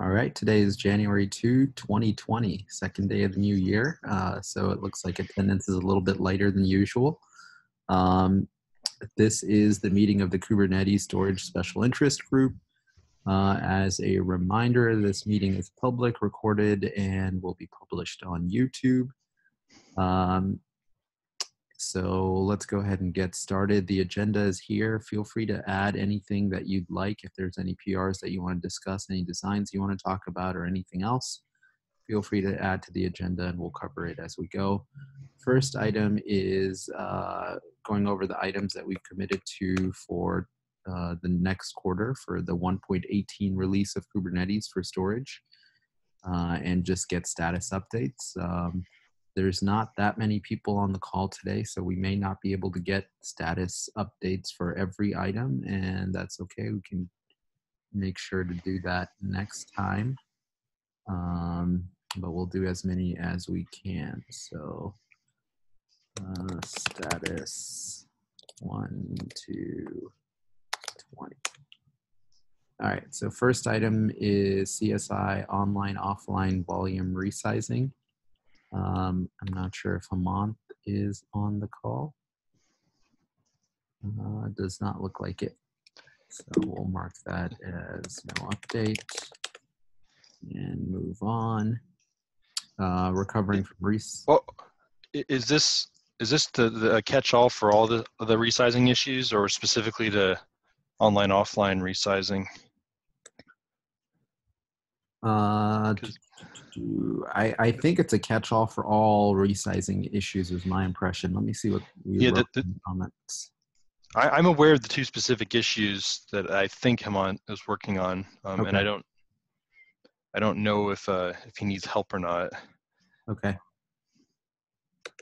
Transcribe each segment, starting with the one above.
All right, today is January 2, 2020, second day of the new year. So it looks like attendance is a little bit lighter than usual. This is the meeting of the Kubernetes Storage Special Interest Group. As a reminder, this meeting is public, recorded, and will be published on YouTube. So let's go ahead and get started. The agenda is here. Feel free to add anything that you'd like. If there's any PRs that you want to discuss, any designs you want to talk about, or anything else, feel free to add to the agenda and we'll cover it as we go. First item is going over the items that we've committed to for the next quarter for the 1.18 release of Kubernetes for storage, and just get status updates. There's not that many people on the call today, so we may not be able to get status updates for every item, and that's okay. We can make sure to do that next time, but we'll do as many as we can. So status 1 to 20. All right, so first item is CSI online offline volume resizing. I'm not sure if Hemant is on the call. Does not look like it. So we'll mark that as no update and move on. Recovering from Well, is this the catch-all for all the resizing issues, or specifically the online offline resizing? I think it's a catch-all for all resizing issues is my impression. Let me see what we wrote in the comments. I'm aware of the two specific issues that I think Hemant is working on, Okay. and I don't know if he needs help or not. Okay.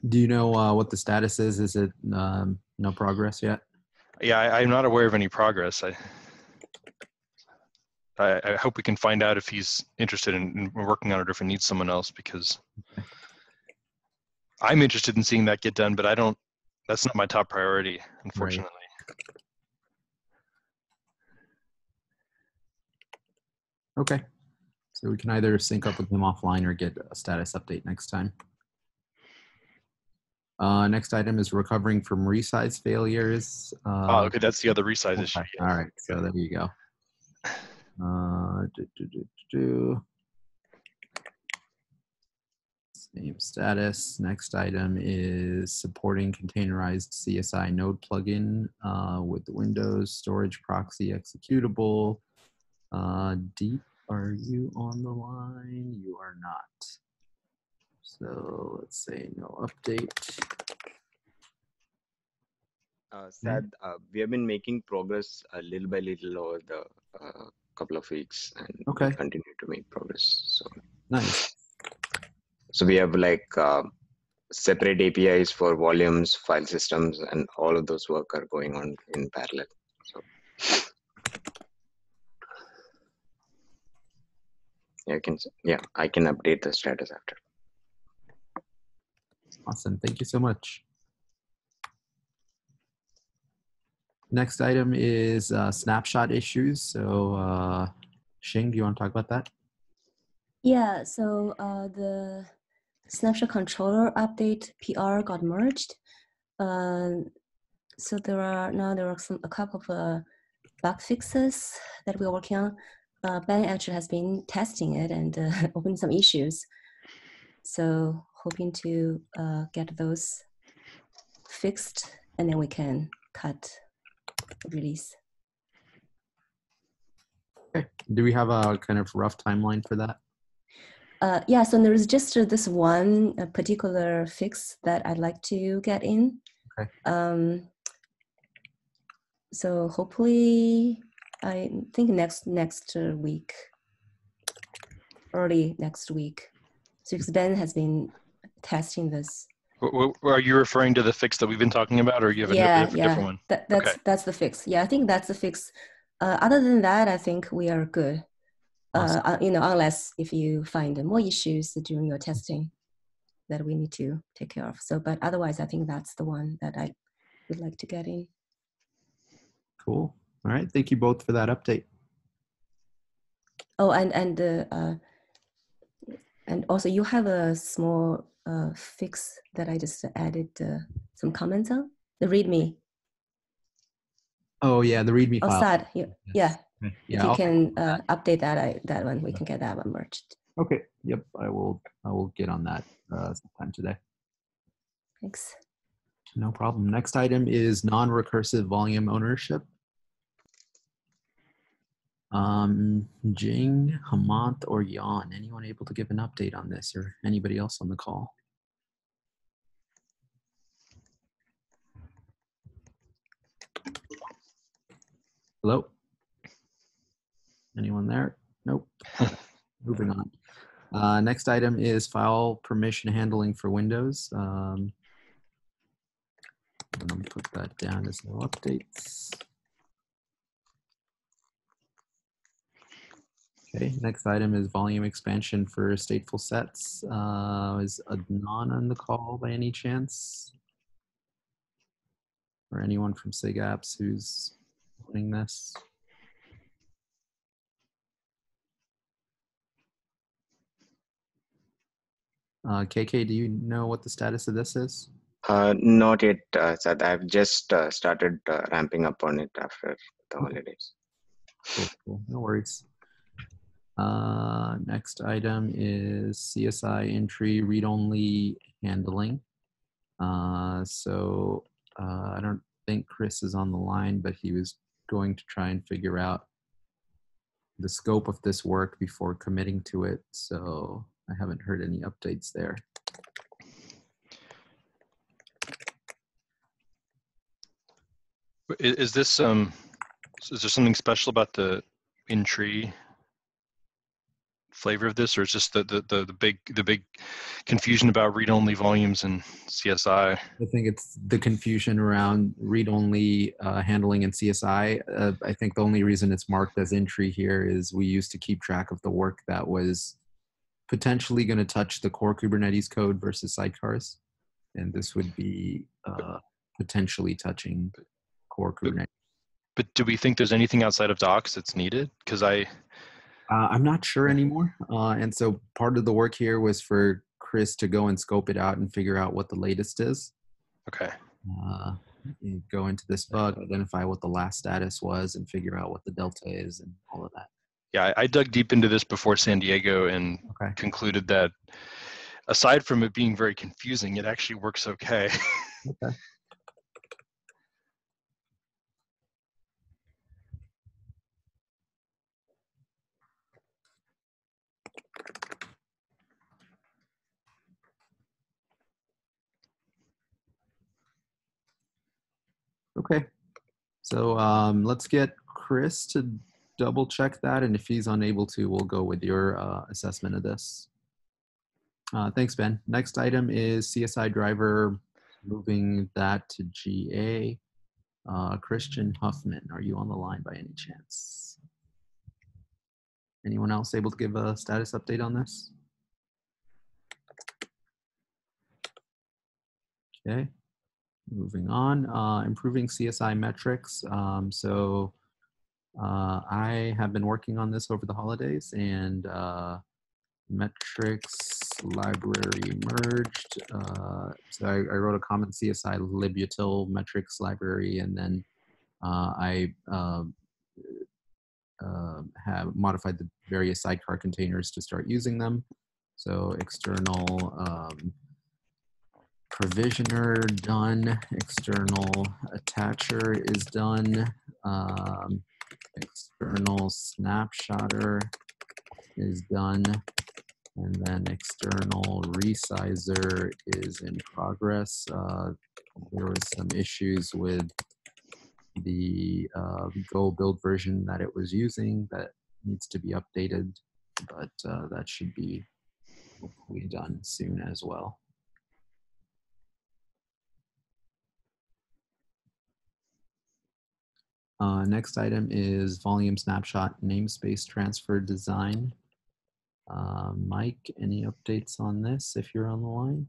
Do you know what the status is? Is it no progress yet? Yeah, I'm not aware of any progress. I hope we can find out if he's interested in working on it or if he needs someone else, because I'm interested in seeing that get done, but that's not my top priority, unfortunately. Right. Okay. So we can either sync up with him offline or get a status update next time. Next item is recovering from resize failures. Okay, that's the other resize issue. All right, so there you go. Same status. Next item is supporting containerized CSI node plugin with the Windows storage proxy executable. Deep, are you on the line? You are not. So let's say no update. Saad, we have been making progress little by little over the couple of weeks, and we continue to make progress. So nice. So we have like separate APIs for volumes, file systems, and all of those work are going on in parallel. So I can update the status after. Awesome, thank you so much. Next item is snapshot issues. So Shing, do you want to talk about that? Yeah, so the snapshot controller update PR got merged. So there are a couple of bug fixes that we're working on. Ben actually has been testing it and opened some issues. So hoping to get those fixed, and then we can cut release. Okay. Do we have a kind of rough timeline for that? Yeah, so there is just this one particular fix that I'd like to get in. Okay. So hopefully, I think next week, early next week. So because Ben has been testing this. Are you referring to the fix that we've been talking about, or you have a different one? That's the fix. Yeah, I think that's the fix. Other than that, I think we are good. Awesome. Unless if you find more issues during your testing that we need to take care of. So, but otherwise, I think that's the one that I would like to get in. Cool. All right. Thank you both for that update. Oh, and also you have a small fix that I just added some comments on, the README. Oh yeah, the README Oh, file. Saad, yeah, Yes. yeah. Yeah, If you I'll can update that one, we can get that one merged. Okay. Yep. I will get on that sometime today. Thanks. No problem. Next item is non-recursive volume ownership. Jing, Hamant, or Yan, anyone able to give an update on this, or anybody else on the call? Hello? Anyone there? Nope. Moving on. Next item is file permission handling for Windows. I'm going to put that down as no updates. Okay, next item is volume expansion for stateful sets. Is Adnan on the call by any chance? Or anyone from SIG Apps who's owning this? KK, do you know what the status of this is? Not yet, Saad. I've just started ramping up on it after the holidays. Cool. No worries. Next item is CSI entry read-only handling. I don't think Chris is on the line, but he was going to try and figure out the scope of this work before committing to it. So I haven't heard any updates there. Is this is there something special about the in-tree flavor of this, or is just the big confusion about read-only volumes and CSI? I think it's the confusion around read-only handling in CSI. I think the only reason it's marked as in-tree here is we used to keep track of the work that was potentially going to touch the core Kubernetes code versus sidecars, and this would be potentially touching core Kubernetes. But do we think there's anything outside of docs that's needed? Because I'm not sure anymore. And so part of the work here was for Chris to go and scope it out and figure out what the latest is. Okay. You go into this bug, identify what the last status was, and figure out what the delta is and all of that. Yeah, I dug deep into this before San Diego and concluded that aside from it being very confusing, it actually works okay. Okay. Okay, so let's get Chris to double check that, and if he's unable to, we'll go with your assessment of this. Thanks, Ben. Next item is CSI Driver, moving that to GA. Christian Huffman, are you on the line by any chance? Anyone else able to give a status update on this? Okay. Moving on, improving CSI metrics. I have been working on this over the holidays, and metrics library merged. So I wrote a common CSI libutil metrics library, and then I have modified the various sidecar containers to start using them. So external provisioner done, external attacher is done, external snapshotter is done, and then external resizer is in progress. There was some issues with the Go build version that it was using that needs to be updated, but that should be hopefully done soon as well. Next item is volume snapshot namespace transfer design. Mike, any updates on this if you're on the line?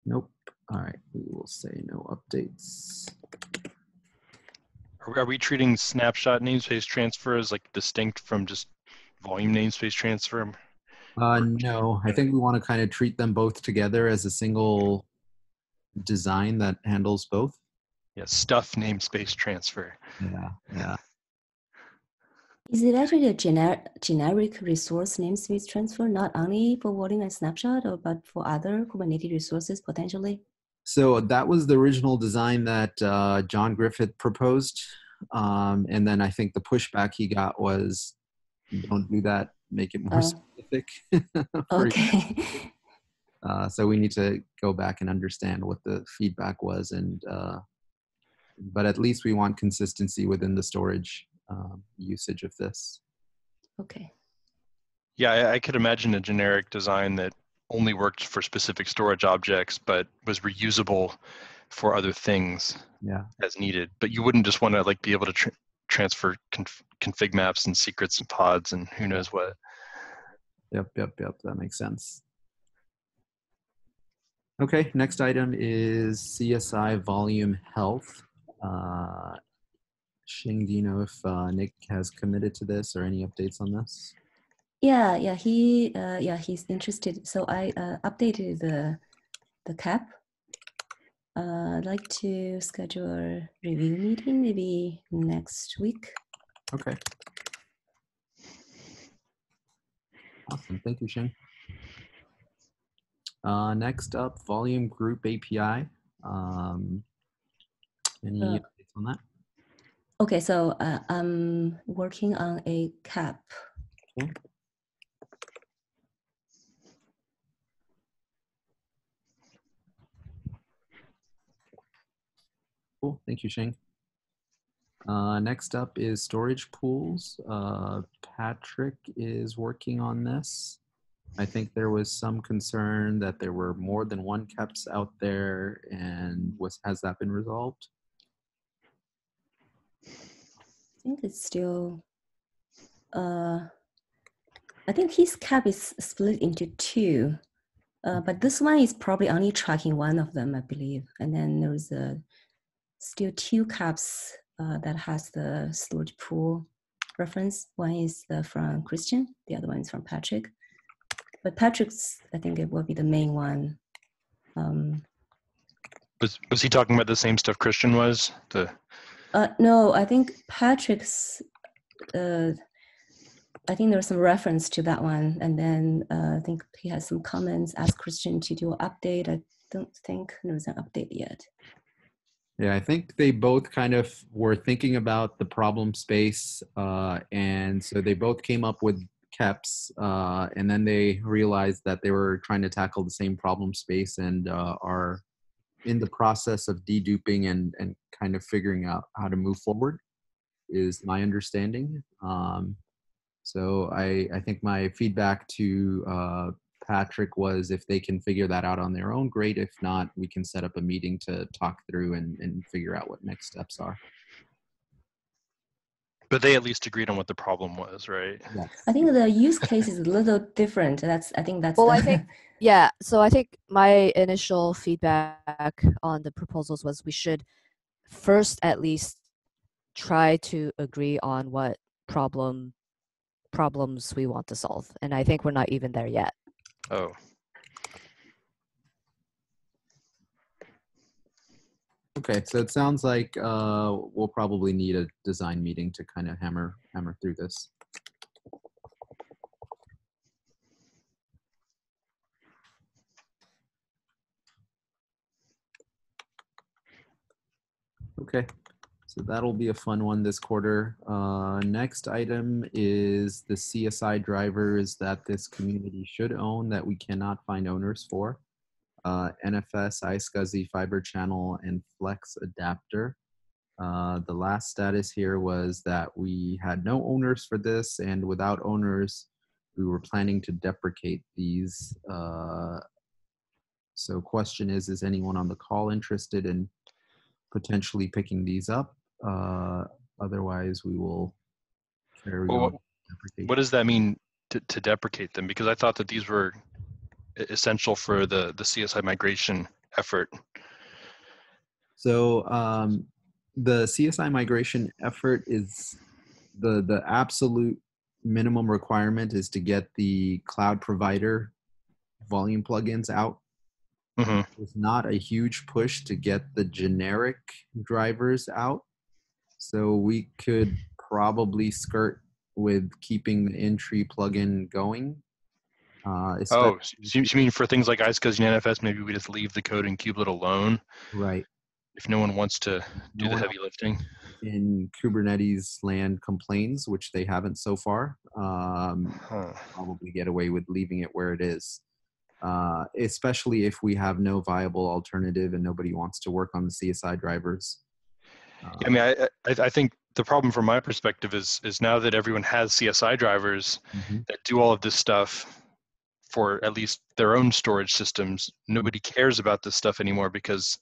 Nope. All right, we will say no updates. Are we treating snapshot namespace transfer as like distinct from just volume namespace transfer? No, I think we want to kind of treat them both together as a single design that handles both. Yeah, stuff namespace transfer. Yeah, yeah. Is it actually a generic resource namespace transfer, not only for forwarding and snapshot, but for other Kubernetes resources potentially? So that was the original design that John Griffith proposed. And then I think the pushback he got was, don't do that, make it more specific. Okay. So we need to go back and understand what the feedback was. But at least we want consistency within the storage usage of this. Okay. Yeah, I could imagine a generic design that only worked for specific storage objects, but was reusable for other things as needed. But you wouldn't just want to like be able to transfer config maps and secrets and pods and who knows what. Yep. That makes sense. Okay, next item is CSI volume health. Xing, do you know if Nick has committed to this or any updates on this? Yeah, he's interested. So I updated the cap. I'd like to schedule a review meeting maybe next week. Okay. Awesome, thank you, Xing. Next up, volume group API. Any updates on that? Okay, so I'm working on a cap. Okay. Cool, thank you, Xing. Next up is storage pools. Patrick is working on this. I think there was some concern that there were more than one keps out there, and has that been resolved? I think it's still, I think his cap is split into two, but this one is probably only tracking one of them, I believe. And then there's still two caps that has the storage pool reference. One is from Christian, the other one is from Patrick. But Patrick's, I think it will be the main one. Was he talking about the same stuff Christian was? No, I think Patrick's, I think there's some reference to that one. And then I think he has some comments, asked Christian to do an update. I don't think there's an update yet. Yeah, I think they both kind of were thinking about the problem space. And so they both came up with keps, and then they realized that they were trying to tackle the same problem space and are in the process of deduping and kind of figuring out how to move forward, is my understanding. So I think my feedback to Patrick was, if they can figure that out on their own, great. If not, we can set up a meeting to talk through and figure out what next steps are. But they at least agreed on what the problem was, right? Yes. I think the use case is a little different. I think that's well, I think yeah. So I think my initial feedback on the proposals was we should first at least try to agree on what problems we want to solve, and I think we're not even there yet. Oh. Okay, so it sounds like we'll probably need a design meeting to kind of hammer through this. Okay, so that'll be a fun one this quarter. Next item is the CSI drivers that this community should own that we cannot find owners for. NFS, iSCSI, Fiber Channel, and Flex Adapter. The last status here was that we had no owners for this, and without owners, we were planning to deprecate these. So question is anyone on the call interested in potentially picking these up? Otherwise, we will carry on. What does that mean to deprecate them? Because I thought that these were essential for the CSI migration effort. So the CSI migration effort is the absolute minimum requirement is to get the cloud provider volume plugins out. Mm-hmm. There's not a huge push to get the generic drivers out. So we could probably skirt with keeping the in-tree plugin going. Oh, so you mean for things like ISCSI and NFS, maybe we just leave the code in kubelet alone? Right. If no one wants to do the heavy lifting. In Kubernetes land complains, which they haven't so far, probably get away with leaving it where it is. Especially if we have no viable alternative and nobody wants to work on the CSI drivers. I mean, I think the problem from my perspective is now that everyone has CSI drivers that do all of this stuff for at least their own storage systems, nobody cares about this stuff anymore because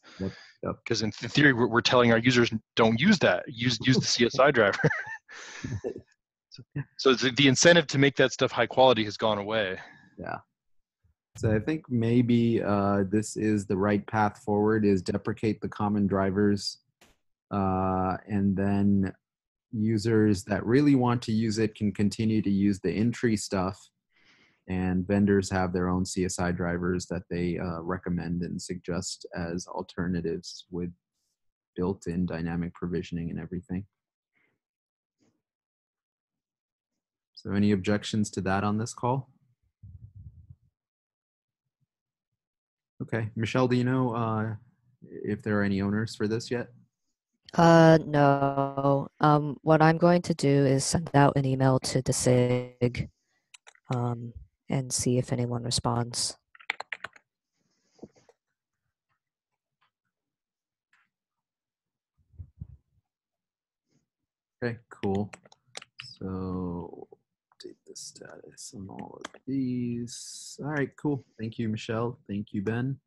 in theory we're telling our users don't use that. Use the CSI driver. So the incentive to make that stuff high quality has gone away. Yeah. So I think maybe this is the right path forward: is deprecate the common drivers, and then users that really want to use it can continue to use the in-tree stuff, and vendors have their own CSI drivers that they recommend and suggest as alternatives with built-in dynamic provisioning and everything. So any objections to that on this call? Okay, Michelle, do you know if there are any owners for this yet? No. What I'm going to do is send out an email to the SIG and see if anyone responds. Okay, cool. So update the status on all of these. All right, cool. Thank you, Michelle. Thank you, Ben.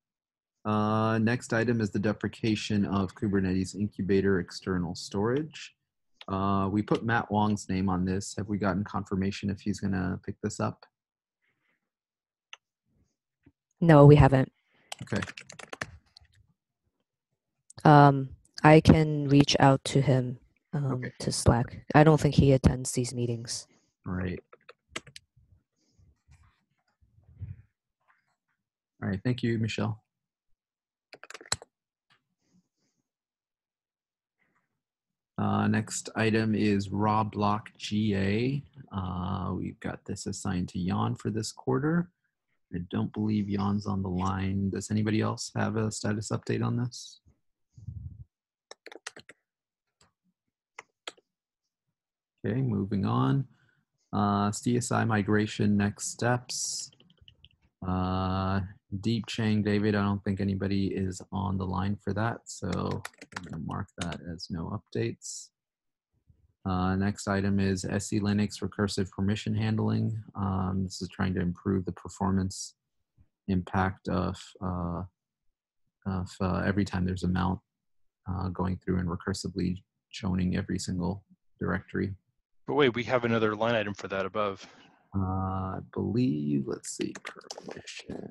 Next item is the deprecation of Kubernetes Incubator external storage. We put Matt Wong's name on this. Have we gotten confirmation if he's gonna pick this up? No, we haven't. Okay. I can reach out to him Okay. to Slack. I don't think he attends these meetings. All right. All right, thank you, Michelle. Next item is raw block GA. We've got this assigned to Jan for this quarter. I don't believe Jan's on the line. Does anybody else have a status update on this? Okay, moving on. CSI migration next steps. Deep Chang, David, I don't think anybody is on the line for that, so I'm gonna mark that as no updates. Next item is SE Linux recursive permission handling. This is trying to improve the performance impact of every time there's a mount going through and recursively choning every single directory. But wait, we have another line item for that above. I believe, let's see, permission.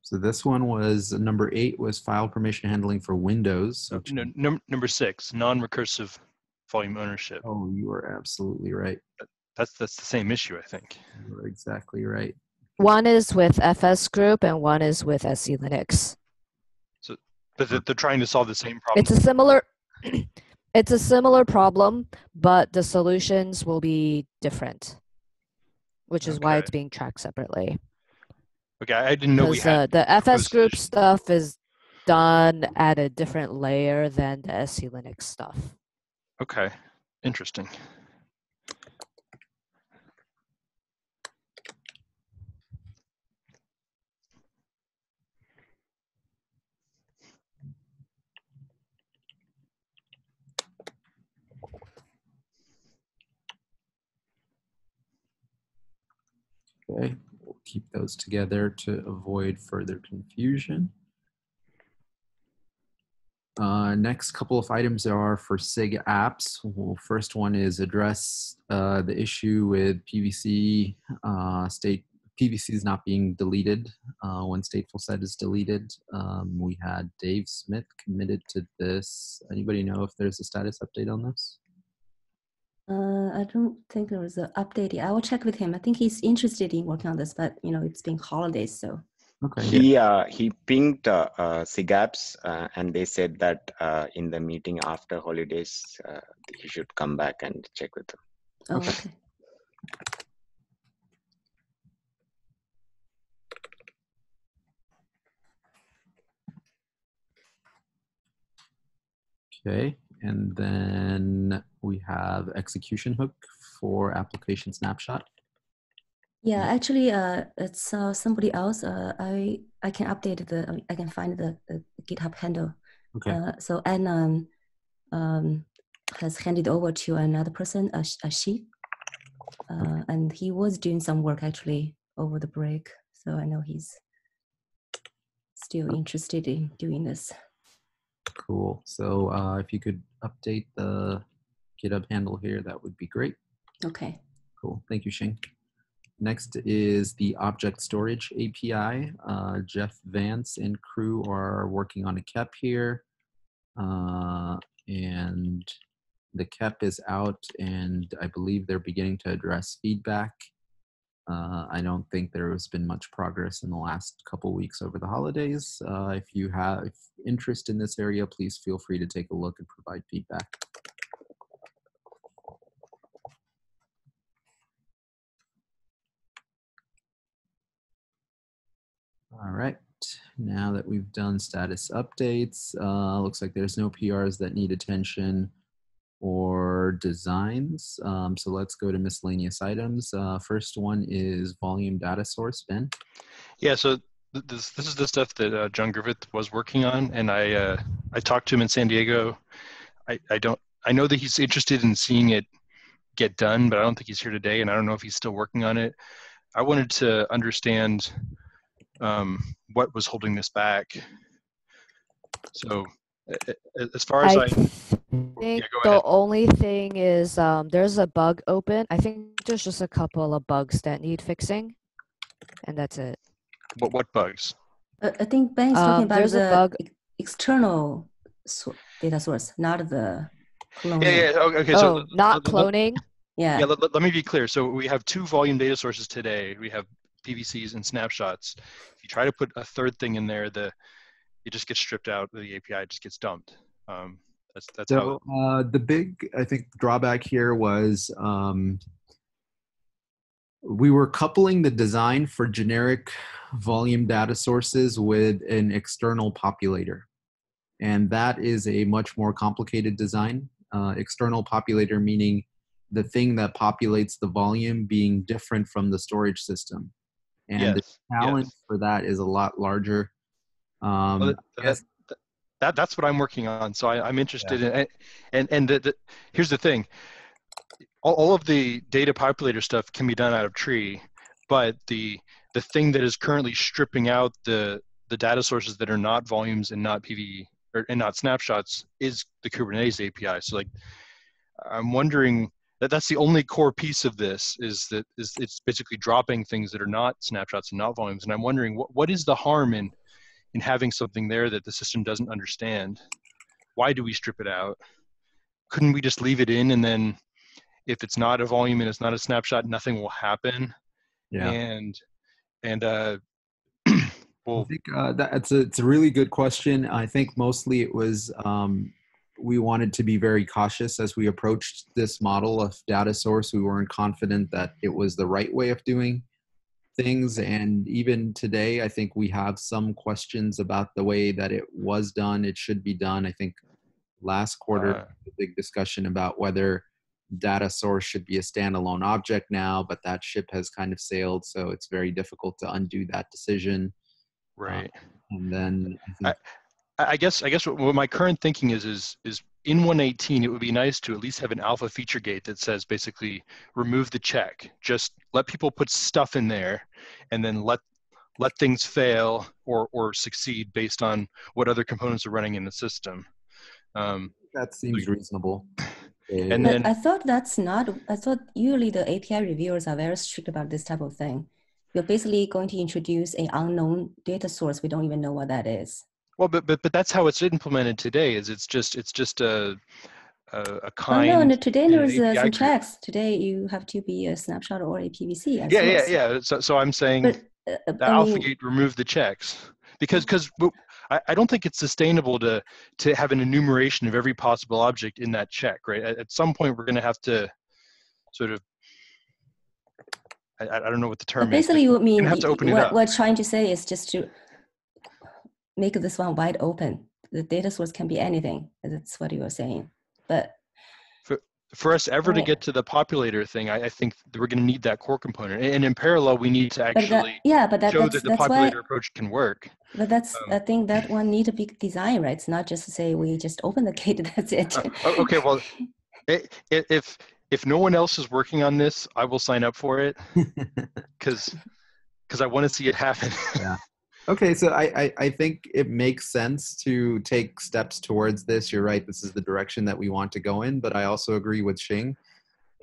So this one was, number 8 was file permission handling for Windows. No, number 6, non-recursive volume ownership. Oh, you are absolutely right. That's the same issue, I think. You're exactly right. One is with FS Group and one is with SE Linux. So, but they're trying to solve the same problem. It's a similar problem, but the solutions will be different, which is why it's being tracked separately. Okay, I didn't know we had the FS Group stuff is done at a different layer than the SE Linux stuff. Okay, interesting. Okay, we'll keep those together to avoid further confusion. Next couple of items are for SIG apps. Well, first one is address the issue with PVC state PVCs not being deleted when stateful set is deleted. We had Dave Smith committed to this. Anybody know if there's a status update on this? I don't think there was an update. I will check with him. I think he's interested in working on this, but it's been holidays, so. Okay. He pinged SIGAPS and they said that in the meeting after holidays, he should come back and check with them. Oh, okay. Okay, and then we have execution hook for application snapshot. Yeah, actually, it's somebody else. I can update I can find the GitHub handle. Okay. So Anna has handed over to another person, Ashik, and he was doing some work actually over the break. So I know he's still interested in doing this. Cool. So if you could update the GitHub handle here, that would be great. Okay. Cool. Thank you, Xing. Next is the object storage API. Jeff Vance and crew are working on a KEP here. And the KEP is out, and I believe they're beginning to address feedback. I don't think there has been much progress in the last couple weeks over the holidays. If you have interest in this area, please feel free to take a look and provide feedback. All right, now that we've done status updates, looks like there's no PRs that need attention or designs. So let's go to miscellaneous items. First one is volume data source, Ben. Yeah, so this is the stuff that John Griffith was working on, and I talked to him in San Diego. I know that he's interested in seeing it get done, but I don't think he's here today, and I don't know if he's still working on it. I wanted to understand what was holding this back. So as far as I think the only thing is there's a bug open. I think there's just a couple of bugs that need fixing, and that's it. What bugs? I think Ben is talking about there's the a bug. External data source, not the cloning. Yeah. Okay. So not cloning. Yeah. Let me be clear. So we have two volume data sources today. We have PVCs and snapshots. If you try to put a third thing in there, it just gets stripped out. The API just gets dumped. That's so, how. The big, I think, drawback here was we were coupling the design for generic volume data sources with an external populator. And that is a much more complicated design. External populator meaning the thing that populates the volume being different from the storage system. And the challenge for that is a lot larger. That's what I'm working on. So I'm interested in, and here's the thing. All of the data populator stuff can be done out of tree, but the thing that is currently stripping out the data sources that are not volumes and not PV and not snapshots is the Kubernetes API. So like, I'm wondering that's the only core piece of this is it's basically dropping things that are not snapshots and not volumes. And I'm wondering what is the harm in having something there that the system doesn't understand? Why do we strip it out? Couldn't we just leave it in, and then if it's not a volume and it's not a snapshot, nothing will happen? Yeah. And well, I think it's a really good question. I think mostly it was we wanted to be very cautious as we approached this model of data source. We weren't confident that it was the right way of doing things. And even today, I think we have some questions about the way that it was done. It should be done. I think last quarter, a big discussion about whether data source should be a standalone object now, but that ship has kind of sailed. So it's very difficult to undo that decision. Right. And then I guess what my current thinking is in 118, it would be nice to at least have an alpha feature gate that says basically remove the check. Just let people put stuff in there, and then let things fail or succeed based on what other components are running in the system. That seems reasonable. And then I thought that's not. I thought usually the API reviewers are very strict about this type of thing. we're basically going to introduce an unknown data source. We don't even know what that is. Well, but that's how it's implemented today. Is it's just a kind. Oh no, today there's some group. checks. Today you have to be a snapshot or a PVC. Yeah. So I'm saying that AlphaGate removed the checks because I don't think it's sustainable to have an enumeration of every possible object in that check, right? At some point, we're going to have to sort of, I don't know what the term is. Basically, you mean have to open it up. What we're trying to say is just to make this one wide open. The data source can be anything. That's what you were saying. But for us ever to get to the populator thing, I think we're going to need that core component. And in parallel, we need to actually show that the populator approach can work. But I think that one needs a big design, right? It's not just to say we just open the gate, that's it. Okay, well, if no one else is working on this, I will sign up for it because I want to see it happen. Yeah. Okay, so I think it makes sense to take steps towards this. You're right, this is the direction that we want to go in, but I also agree with Xing.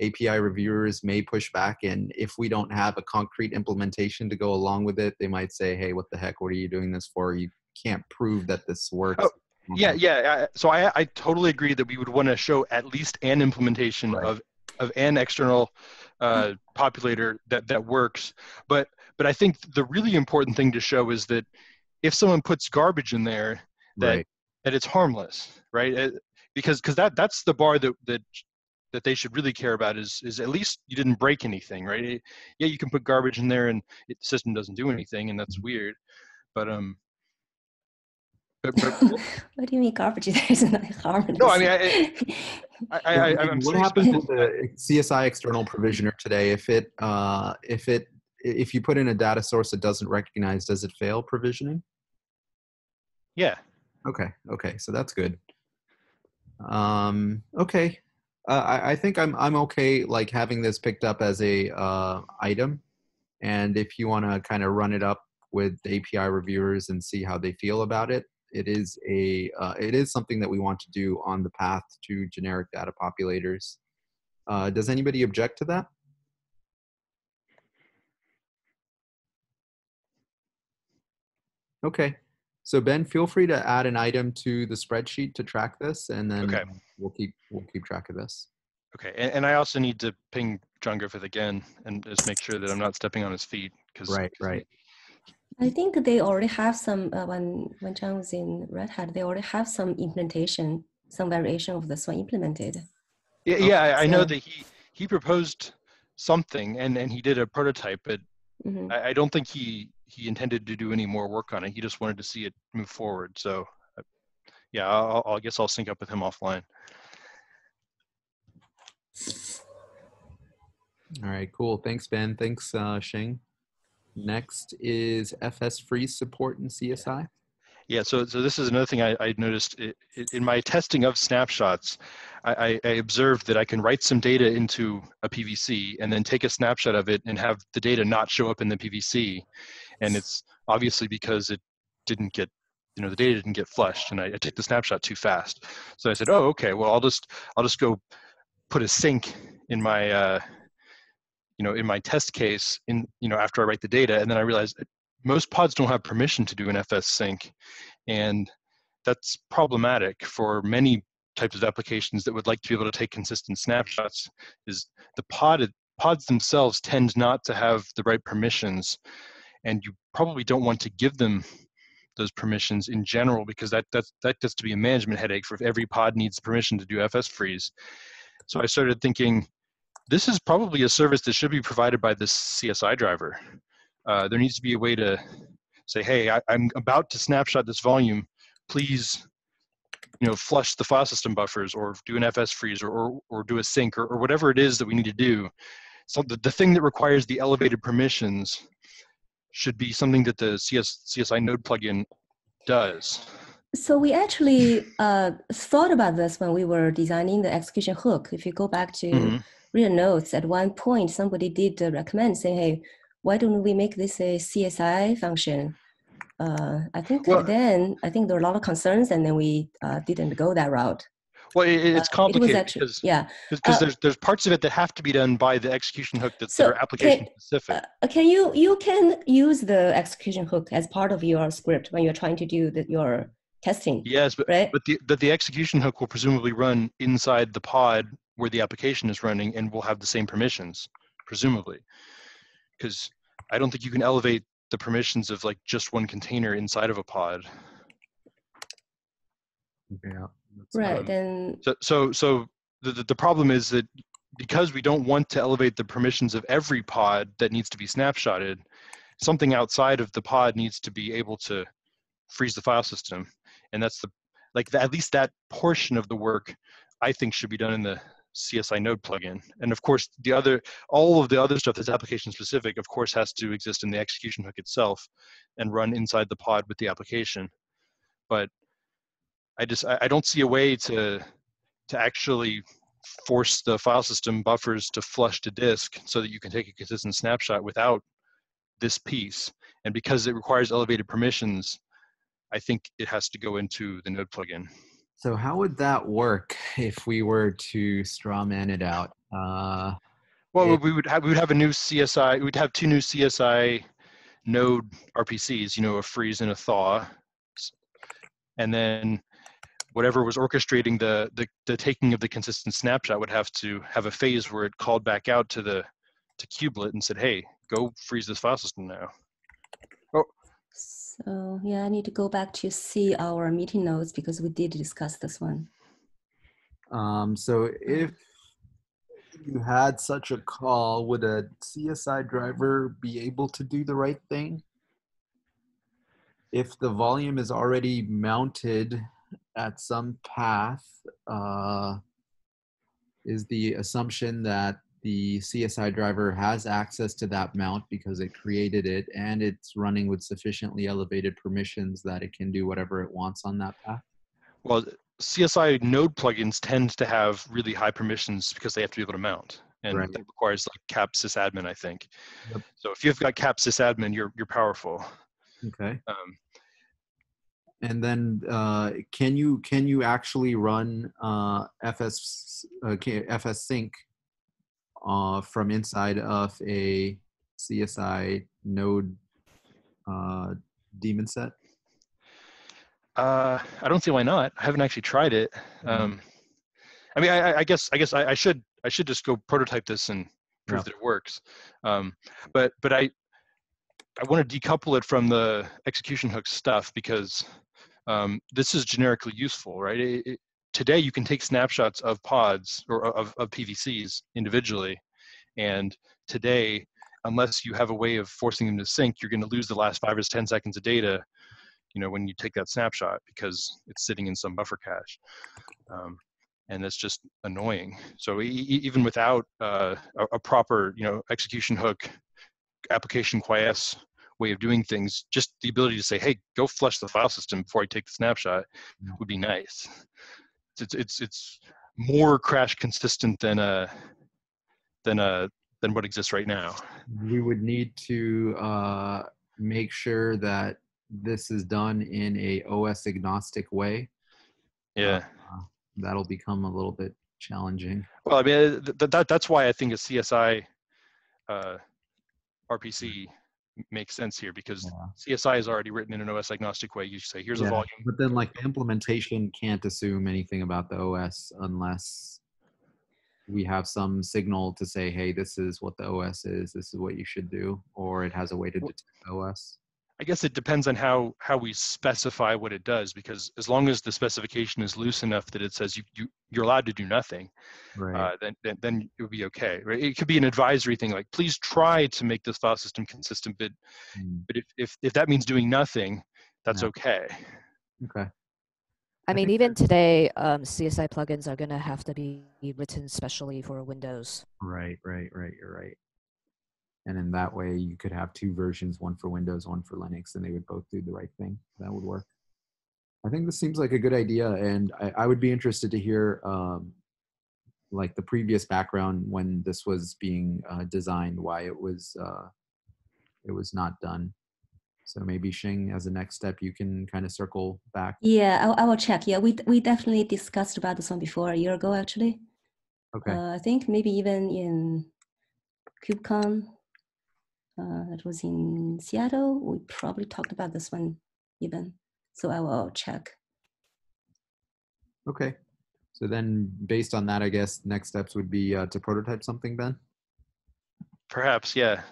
API reviewers may push back, and if we don't have a concrete implementation to go along with it, they might say, hey, what the heck, what are you doing this for? You can't prove that this works. Oh, yeah. So I totally agree that we would want to show at least an implementation of an external populator that works. But I think the really important thing to show is that if someone puts garbage in there, that it's harmless, right? Because that's the bar that they should really care about is at least you didn't break anything, right? Yeah, you can put garbage in there and the system doesn't do anything, and that's weird. But what do you mean garbage? There's not harmless. No, I mean, I'm what happens with the CSI external provisioner today? If you put in a data source that doesn't recognize, does it fail provisioning? Yeah. Okay. So that's good. Okay. I think I'm okay like having this picked up as a item, and if you want to kind of run it up with the API reviewers and see how they feel about it, it is something that we want to do on the path to generic data populators. Does anybody object to that? Okay, so Ben, feel free to add an item to the spreadsheet to track this, and then we'll keep track of this. Okay, and I also need to ping John Griffith again and just make sure that I'm not stepping on his feet. Right. I think they already have some, when John was in Red Hat, they already have some implementation, some variation of this one implemented. Yeah, I know that he proposed something and he did a prototype, but I don't think he intended to do any more work on it. He just wanted to see it move forward. So yeah, I guess I'll sync up with him offline. All right, cool. Thanks, Ben. Thanks, Xing. Next is FSFree Support in CSI. Yeah, so this is another thing I noticed in my testing of snapshots. I observed that I can write some data into a PVC and then take a snapshot of it and have the data not show up in the PVC, and it's obviously because it didn't get, the data didn't get flushed, and I took the snapshot too fast. So I said, oh, okay, well I'll just go put a sink in my in my test case after I write the data, and then I realized most pods don't have permission to do an FS sync, and that's problematic for many types of applications that would like to be able to take consistent snapshots. Is the pods themselves tend not to have the right permissions, and you probably don't want to give them those permissions in general, because that gets to be a management headache for if every pod needs permission to do FS freeze. So I started thinking, this is probably a service that should be provided by this CSI driver. There needs to be a way to say, hey, I'm about to snapshot this volume. Please, flush the file system buffers, or do an FS freeze, or do a sync, or whatever it is that we need to do. So the thing that requires the elevated permissions should be something that the CSI node plugin does. So we actually thought about this when we were designing the execution hook. If you go back to real notes, at one point somebody did recommend saying, hey, why don't we make this a CSI function? I think there were a lot of concerns, and then we didn't go that route. Well, it's complicated actually, because yeah. there's parts of it that have to be done by the execution hook that are application specific. Can you can use the execution hook as part of your script when you're trying to do your testing? Yes, right? but the execution hook will presumably run inside the pod where the application is running and will have the same permissions, presumably, because I don't think you can elevate the permissions of like just one container inside of a pod. Yeah. Right. Then. So the problem is that because we don't want to elevate the permissions of every pod that needs to be snapshotted, something outside of the pod needs to be able to freeze the file system, and that's at least that portion of the work I think should be done in the CSI node plugin. And of course, all of the other stuff that's application specific, of course, has to exist in the execution hook itself and run inside the pod with the application. But I don't see a way to actually force the file system buffers to flush to disk so that you can take a consistent snapshot without this piece. And because it requires elevated permissions, I think it has to go into the node plugin. So how would that work if we were to strawman it out? Well, we would have a new CSI. We'd have two new CSI node RPCs, a freeze and a thaw, and then whatever was orchestrating the taking of the consistent snapshot would have to have a phase where it called back out to kubelet and said, "Hey, go freeze this file system now." Oh. So yeah, I need to go back to see our meeting notes because we did discuss this one. So if you had such a call, would a CSI driver be able to do the right thing? If the volume is already mounted at some path, is the assumption that the CSI driver has access to that mount because it created it and it's running with sufficiently elevated permissions that it can do whatever it wants on that path? Well, CSI node plugins tend to have really high permissions because they have to be able to mount, and that requires like cap sysadmin, I think. Yep. So if you've got cap sysadmin, you're powerful. Okay. And then can you actually run FS sync from inside of a CSI node daemon set? I don't see why not. I haven't actually tried it. I mean, I guess I should just go prototype this and prove that it works. But I want to decouple it from the execution hook stuff because this is generically useful, right? Today you can take snapshots of pods or of PVCs individually, and today, unless you have a way of forcing them to sync, you're going to lose the last 5 or 10 seconds of data, when you take that snapshot because it's sitting in some buffer cache. And that's just annoying. So even without a proper, execution hook, application quiesce way of doing things, just the ability to say, "Hey, go flush the file system before I take the snapshot," would be nice. It's more crash consistent than what exists right now. We would need to make sure that this is done in a OS agnostic way. Yeah. That'll become a little bit challenging. Well, I mean, that's why I think a CSI RPC makes sense here, because CSI is already written in an OS agnostic way. You say, here's a volume. But then like the implementation can't assume anything about the OS unless we have some signal to say, hey, this is what the OS is, this is what you should do, or it has a way to detect OS. I guess it depends on how we specify what it does, because as long as the specification is loose enough that it says you're allowed to do nothing, right. Then it would be okay. Right? It could be an advisory thing, like please try to make this file system consistent, but if that means doing nothing, that's okay. Okay. I mean, even today, CSI plugins are going to have to be written specially for Windows. Right. You're right. And in that way, you could have 2 versions, one for Windows, one for Linux, and they would both do the right thing. That would work. I think this seems like a good idea, and I would be interested to hear like the previous background when this was being designed, why it was not done. So maybe Xing, as a next step, you can kind of circle back. Yeah, I will check. Yeah, we definitely discussed about this one before, a year ago, actually. Okay. I think maybe even in KubeCon, that was in Seattle, we probably talked about this one even. So I will check. Okay. So then based on that, I guess next steps would be to prototype something, Ben? Perhaps, yeah.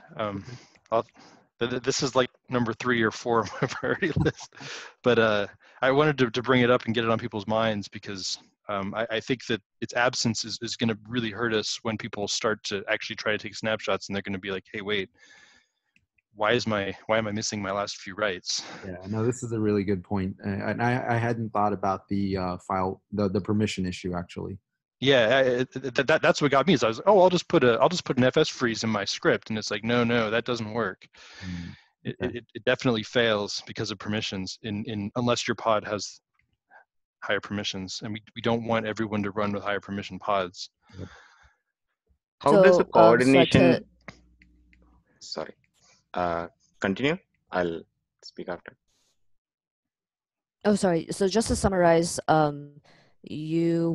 This is like number 3 or 4 on my priority list. But I wanted to bring it up and get it on people's minds because I think that its absence is going to really hurt us when people start to actually try to take snapshots and they're going to be like, hey, wait, why am I missing my last few writes? Yeah, no, this is a really good point. And I hadn't thought about the the permission issue actually. Yeah, that's what got me. Is I was like, oh, I'll just put an FSFreeze in my script, and it's like, no, that doesn't work. Okay. It definitely fails because of permissions unless your pod has higher permissions, and we don't want everyone to run with higher permission pods. Yep. How does the coordination? Sorry. Continue. I'll speak after. Oh, sorry. So just to summarize, you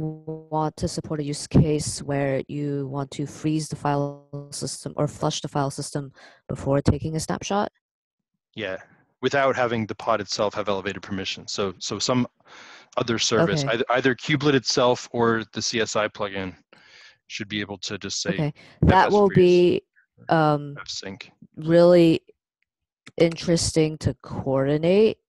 want to support a use case where you want to freeze the file system or flush the file system before taking a snapshot? Yeah, without having the pod itself have elevated permissions. So some other service, Okay. either Kubelet itself or the CSI plugin should be able to just say, okay, that will be sync. really interesting to coordinate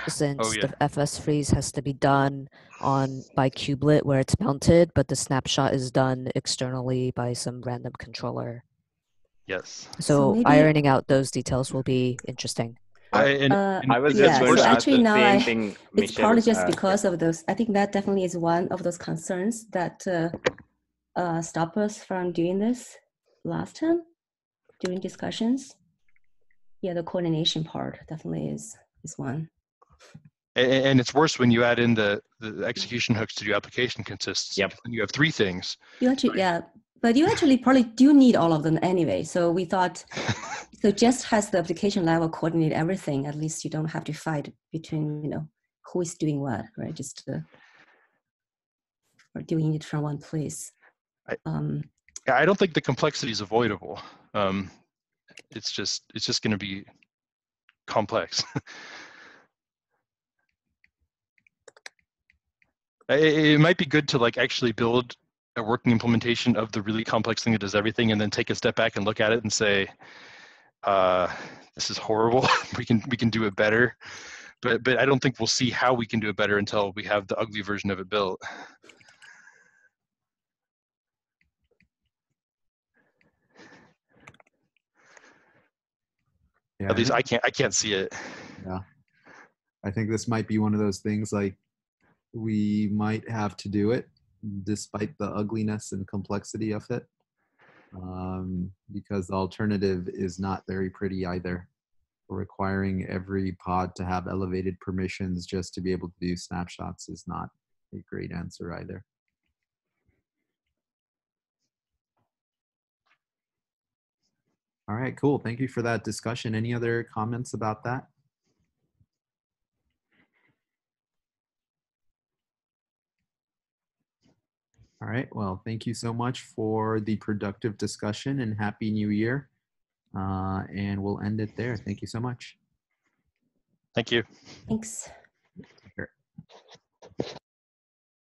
since yeah. the FSFreeze has to be done by Kubelet where it's mounted, but the snapshot is done externally by some random controller. Yes. So maybe, ironing out those details will be interesting. I was just going to ask the same thing, Michelle. It's probably just because of those. I think that definitely is one of those concerns that stop us from doing this last time during discussions. Yeah, the coordination part definitely is one. And it's worse when you add in the execution hooks to do application consistency. Yep. You have 3 things. You actually, yeah, but you actually probably do need all of them anyway. So we thought, so just has the application level coordinate everything. At least you don't have to fight between, who is doing what, right? Just or doing it from one place. I don't think the complexity is avoidable. It's just going to be complex. It might be good to actually build a working implementation of the really complex thing that does everything, and then take a step back and look at it and say, "This is horrible. we can do it better." But I don't think we'll see how we can do it better until we have the ugly version of it built. Yeah, At least I can't see it. Yeah, I think this might be one of those things we might have to do it despite the ugliness and complexity of it, because the alternative is not very pretty either. Requiring every pod to have elevated permissions just to be able to do snapshots is not a great answer either. All right, cool. Thank you for that discussion. Any other comments about that? All right, well, thank you so much for the productive discussion and Happy New Year. And we'll end it there. Thank you so much. Thank you. Thanks. Take care.